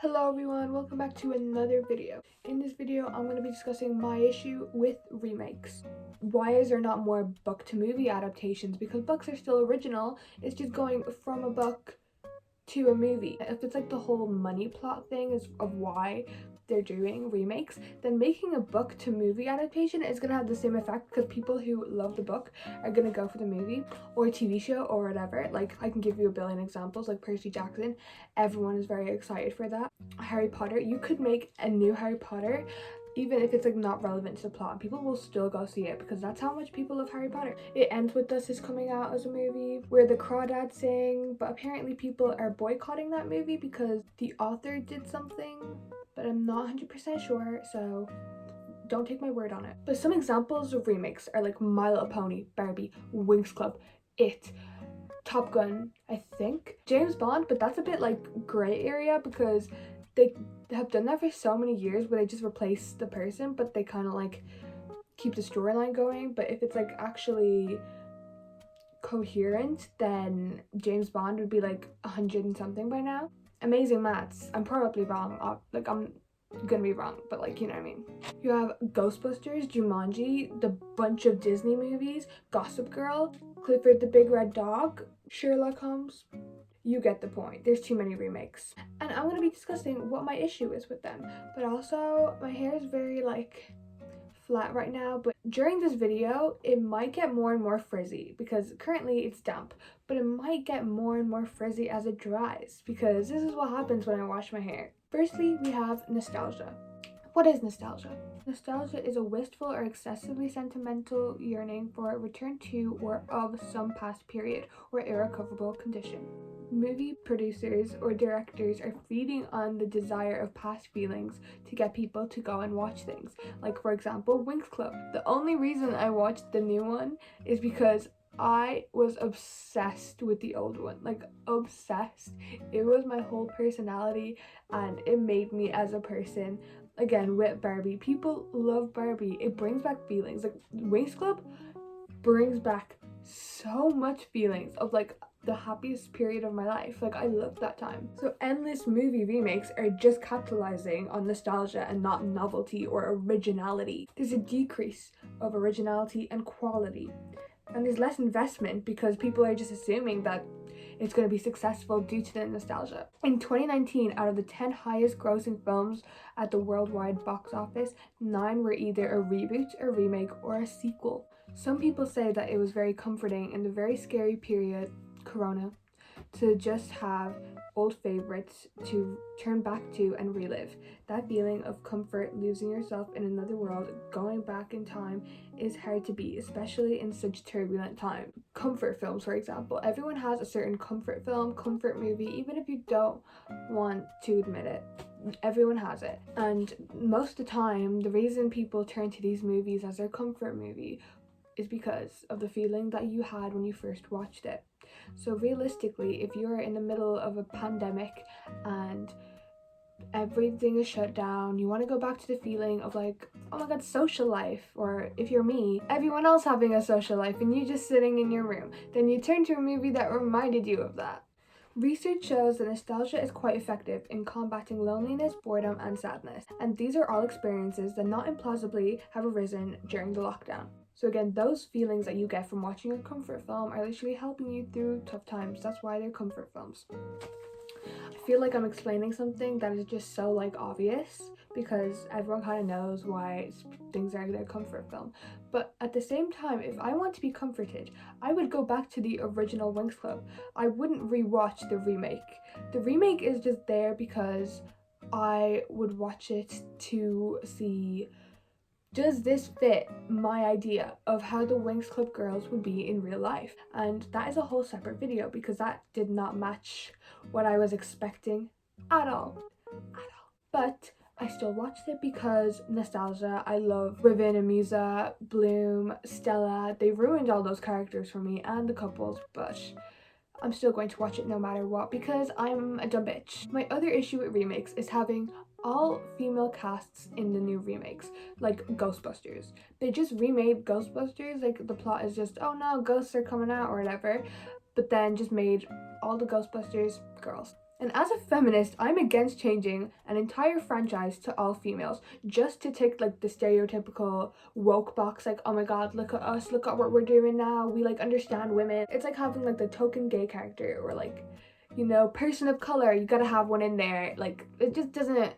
Hello everyone, welcome back to another video. In this video, I'm going to be discussing my issue with remakes. Why is there not more book to movie adaptations? Because books are still original, it's just going from a book to a movie. If it's like the whole money plot thing is of why they're doing remakes, then making a book to movie adaptation is gonna have the same effect because people who love the book are gonna go for the movie or a TV show or whatever. Like, I can give you a billion examples, like Percy Jackson. Everyone is very excited for that. Harry Potter, you could make a new Harry Potter even if it's like not relevant to the plot, people will still go see it because that's how much people love Harry Potter. It Ends With Us is coming out as a movie where the crawdads sing, but apparently people are boycotting that movie because the author did something, but I'm not 100% sure, so don't take my word on it. But some examples of remakes are like My Little Pony, Barbie, Winx Club, It, Top Gun, I think, James Bond, but that's a bit like gray area because they have done that for so many years where they just replace the person, but they kind of like keep the storyline going. But if it's like actually coherent, then James Bond would be like 100 and something by now. Amazing maths. I'm probably wrong. I'm gonna be wrong, but like, you know what I mean. You have Ghostbusters, Jumanji, the bunch of Disney movies, Gossip Girl, Clifford the Big Red Dog, Sherlock Holmes. You get the point. There's too many remakes. And I'm going to be discussing what my issue is with them. But also, my hair is very like flat right now, but during this video it might get more and more frizzy because currently it's damp, but it might get more and more frizzy as it dries because this is what happens when I wash my hair. Firstly, we have nostalgia. What is nostalgia? Nostalgia is a wistful or excessively sentimental yearning for a return to or of some past period or irrecoverable condition. Movie producers or directors are feeding on the desire of past feelings to get people to go and watch things. Like, for example, Winx Club. The only reason I watched the new one is because I was obsessed with the old one, like obsessed. It was my whole personality and it made me as a person. Again, with Barbie, people love Barbie. It brings back feelings. Like, Winx Club brings back so much feelings of like the happiest period of my life. Like, I loved that time. So endless movie remakes are just capitalizing on nostalgia and not novelty or originality. There's a decrease of originality and quality, and there's less investment because people are just assuming that it's going to be successful due to the nostalgia. In 2019, out of the 10 highest grossing films at the worldwide box office, 9 were either a reboot, a remake, or a sequel. Some people say that it was very comforting in the very scary period, Corona, to just have old favorites to turn back to and relive. That feeling of comfort, losing yourself in another world, going back in time is hard to beat, especially in such turbulent time. Comfort films, for example. Everyone has a certain comfort film, comfort movie, even if you don't want to admit it. Everyone has it. And most of the time, the reason people turn to these movies as their comfort movie is because of the feeling that you had when you first watched it. So realistically, if you're in the middle of a pandemic and everything is shut down, you want to go back to the feeling of like, oh my god, social life, or if you're me, everyone else having a social life and you just sitting in your room, then you turn to a movie that reminded you of that. Research shows that nostalgia is quite effective in combating loneliness, boredom, and sadness, and these are all experiences that not implausibly have arisen during the lockdown. So again, those feelings that you get from watching a comfort film are literally helping you through tough times. That's why they're comfort films. I feel like I'm explaining something that is just so like obvious because everyone kind of knows why things are their comfort film. But at the same time, if I want to be comforted, I would go back to the original Winx Club. I wouldn't rewatch the remake. The remake is just there because I would watch it to see, does this fit my idea of how the Winx Club girls would be in real life? And that is a whole separate video because that did not match what I was expecting at all. But I still watched it because nostalgia. I love Riven, Amusa, Bloom, Stella. They ruined all those characters for me and the couples, but I'm still going to watch it no matter what because I'm a dumb bitch. My other issue with remakes is having all female casts in the new remakes, like Ghostbusters. They just remade Ghostbusters, like the plot is just, oh no, ghosts are coming out or whatever, but then just made all the Ghostbusters girls. And as a feminist, I'm against changing an entire franchise to all females just to tick like the stereotypical woke box, like, oh my god, look at us, look at what we're doing now, we like understand women. It's like having like the token gay character or like, you know, person of color, you gotta have one in there. Like, it just doesn't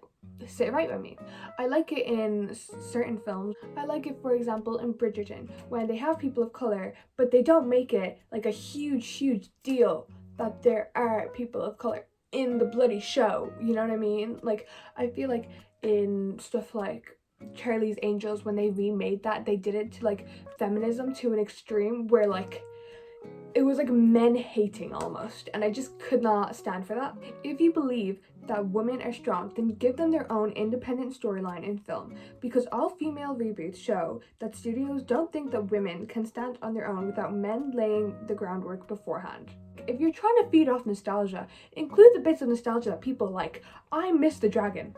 sit right with me. I like it in certain films. I like it, for example, in Bridgerton, when they have people of color, but they don't make it like a huge deal that there are people of color in the bloody show. You know what I mean? Like, I feel like in stuff like Charlie's Angels, when they remade that, they did it to like feminism to an extreme where like it was like men hating almost, and I just could not stand for that. If you believe that women are strong, then give them their own independent storyline in film, because all female reboots show that studios don't think that women can stand on their own without men laying the groundwork beforehand. If you're trying to feed off nostalgia, include the bits of nostalgia that people like. I miss the dragon.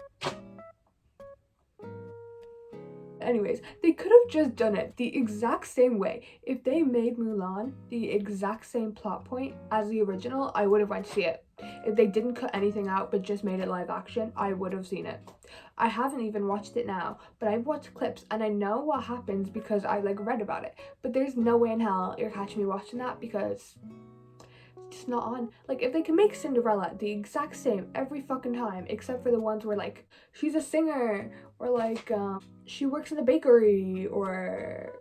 Anyways, they could have just done it the exact same way. If they made Mulan the exact same plot point as the original, I would have went to see it. If they didn't cut anything out but just made it live action, I would have seen it. I haven't even watched it now, but I've watched clips and I know what happens because I like read about it. But there's no way in hell you're catching me watching that because it's just not on. Like, if they can make Cinderella the exact same every fucking time, except for the ones where like she's a singer or like she works in a bakery, or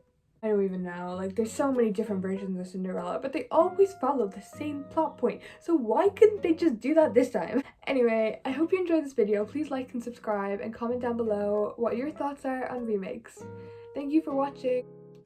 I don't even know. Like, there's so many different versions of Cinderella, but they always follow the same plot point. So why couldn't they just do that this time? Anyway, I hope you enjoyed this video. Please like and subscribe and comment down below what your thoughts are on remakes. Thank you for watching.